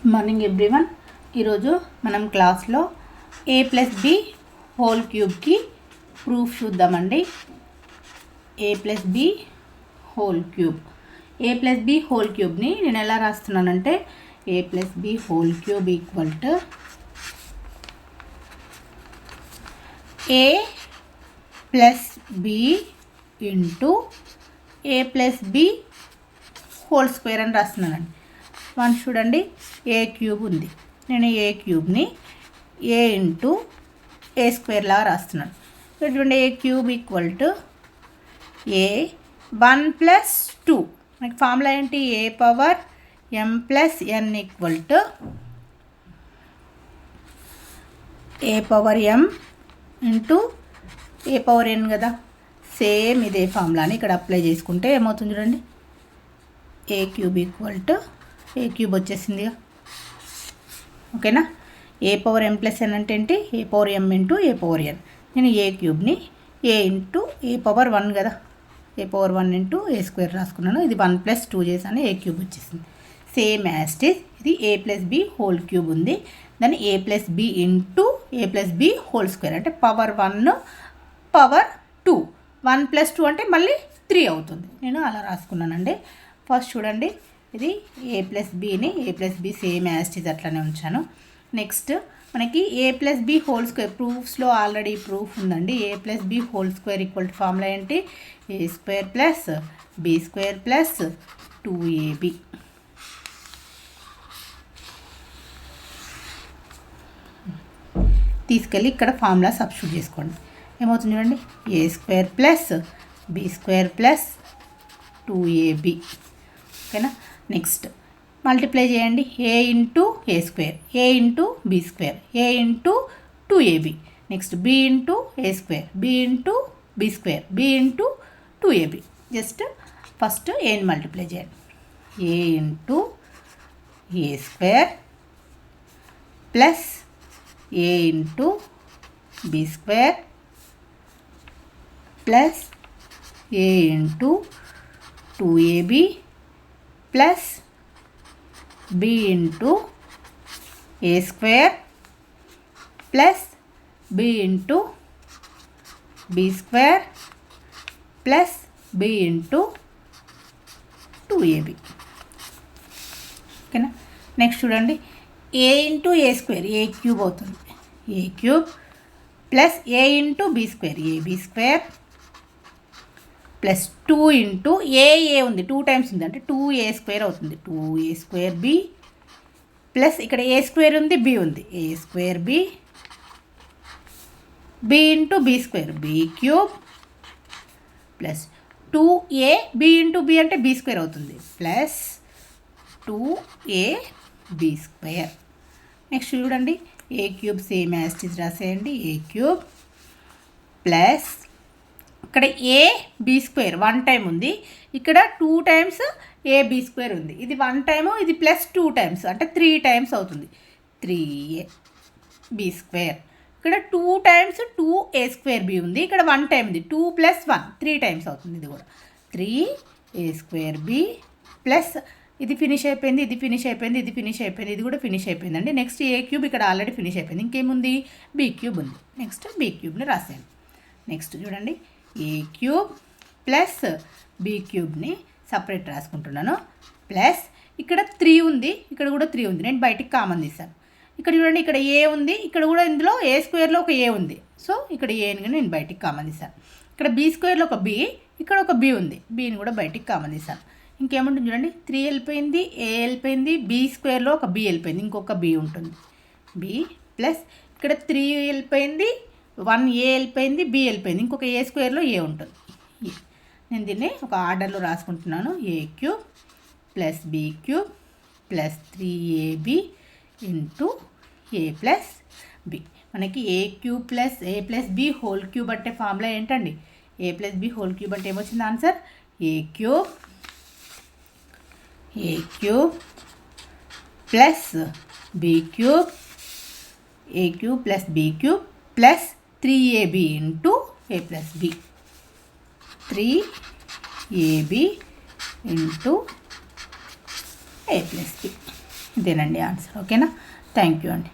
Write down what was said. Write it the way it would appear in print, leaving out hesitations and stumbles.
Morning everyone. ఈరోజు మనం క్లాస్లో a+b హోల్ క్యూబ్కి ప్రూఫ్ చూద్దామండి. a+b whole cube. a+b whole క్యూబ్ని నేను ఎలా రాస్తున్నానంటే a+b whole cube equal to a+b into a+b whole square అని రాస్తున్నానండి. వన్ చూడండి, ఏ క్యూబ్ ఉంది. నేను ఏ క్యూబ్ని ఏ ఇంటూ ఏ స్క్వేర్ లాగా రాస్తున్నాను. ఇక్కడ చూడండి, a cube equal to a 1+2. మనకి ఫార్ములా ఏంటి? A power m+n equal to a power m into a power n కదా. సేమ్ ఇదే ఫార్ములాని ఇక్కడ అప్లై చేసుకుంటే ఏమవుతుంది చూడండి, a cube equal to a cube వచ్చేసిందిగా. ఓకేనా? ఏ పవర్ m+n అంటే ఏంటి? A power m into a power n. నేను ఏ క్యూబ్ని ఏ ఇంటూ ఏ పవర్ 1 కదా, ఏ పవర్ 1 ఇంటూ ఏ స్క్వేర్ రాసుకున్నాను. ఇది 1+2 చేశాను, ఏ క్యూబ్ వచ్చేసింది. సేమ్ యాజ్ ఇట్ ఈస్ ఇది a+b హోల్ క్యూబ్ ఉంది. దాన్ని a+b into a+b whole square అంటే పవర్ 1 పవర్ 2. 1+2 అంటే మళ్ళీ 3 అవుతుంది. నేను అలా రాసుకున్నానండి. ఫస్ట్ చూడండి, ఇది a+bని a+b same as it is అట్లానే ఉంచాను. నెక్స్ట్ మనకి a+b హోల్ స్క్వేర్ ప్రూఫ్స్లో ఆల్రెడీ ప్రూఫ్ ఉందండి. a+b whole square equal to formula ఏంటి? a² + b² + 2ab. తీసుకెళ్ళి ఇక్కడ ఫార్ములా సబ్స్టిట్యూట్ చేసుకోండి. ఏమవుతుంది చూడండి, a² + b² + 2ab. ఓకేనా? నెక్స్ట్ మల్టిప్లై చేయండి, a into a square, a into b square, a into 2ab. Next b into a square, b into b square, b into 2ab. Just first ఏని multiply చేయండి, a into a square plus a into b square plus a into 2ab plus b into a square plus b into b square plus b into 2ab. ఓకేనా? Next చూడండి, a into a square a cube అవుతుంది, ఏ cube plus a into b square a b square plus 2 into a ఉంది, 2 times ఉంది అంటే 2a² అవుతుంది. 2a² B plus ఇక్కడ ఏ square ఉంది, b ఉంది, a² b, b into b square b cube plus 2a b into b అంటే b² అవుతుంది plus 2ab². Next చూడండి, a cube same as it is రాసేయండి, ఏ క్యూబ్ ప్లస్ ఇక్కడ a b² 1 time ఉంది, ఇక్కడ 2 times ab² ఉంది. ఇది 1 time, ఇది ప్లస్ 2 టైమ్స్ అంటే 3 టైమ్స్ అవుతుంది. 3ab². ఇక్కడ 2 టైమ్స్ 2a²b ఉంది, ఇక్కడ 1 టైం ఉంది, 2 + 1 3 టైమ్స్ అవుతుంది. ఇది కూడా 3a²b ప్లస్ ఇది ఫినిష్ అయిపోయింది, ఇది ఫినిష్ అయిపోయింది, ఇది ఫినిష్ అయిపోయింది, ఇది కూడా ఫినిష్ అయిపోయిందండి. నెక్స్ట్ ఏ క్యూబ్ ఇక్కడ ఆల్రెడీ ఫినిష్ అయిపోయింది, ఇంకేముంది? బీ క్యూబ్ ఉంది. నెక్స్ట్ బీ క్యూబ్ని రాసాను. నెక్స్ట్ చూడండి, ఏ క్యూబ్ ప్లస్ బీ క్యూబ్ని సపరేట్ రాసుకుంటున్నాను. ప్లస్ ఇక్కడ 3 ఉంది, ఇక్కడ కూడా 3 ఉంది, నేను బయటికి కామన్ తీసాను. ఇక్కడ చూడండి, ఇక్కడ ఏ ఉంది, ఇక్కడ కూడా ఇందులో ఏ స్క్వేర్లో ఒక ఏ ఉంది, సో ఇక్కడ ఏని నేను బయటికి కామన్ తీసాను. ఇక్కడ బీ స్క్వేర్లో ఒక బి, ఇక్కడ ఒక బి ఉంది, బీని కూడా బయటికి కామన్ తీసాను. ఇంకేముంటుంది చూడండి, 3 వెళ్ళిపోయింది, ఏ వెళ్ళిపోయింది, బీ² ఒక బి వెళ్ళిపోయింది, ఇంకొక బి ఉంటుంది, బి ప్లస్ ఇక్కడ 3 వెళ్ళిపోయింది, 1a వెళ్ళిపోయింది, బి వెళ్ళిపోయింది, ఇంకొక a² ఏ ఉంటుంది. నేను దీన్ని ఒక ఆర్డర్లో రాసుకుంటున్నాను, a cube plus b cube plus 3ab into a plus b. మనకి a cube plus a+b whole cube అంటే ఫార్ములా ఏంటండి? a+b హోల్ క్యూబ్ అంటే ఏమొచ్చింది answer? A cube plus b cube, a cube plus b cube plus 3ab into a plus b. 3ab into a plus b. ఇదేనండి answer. ఓకేనా? Thank you అండి.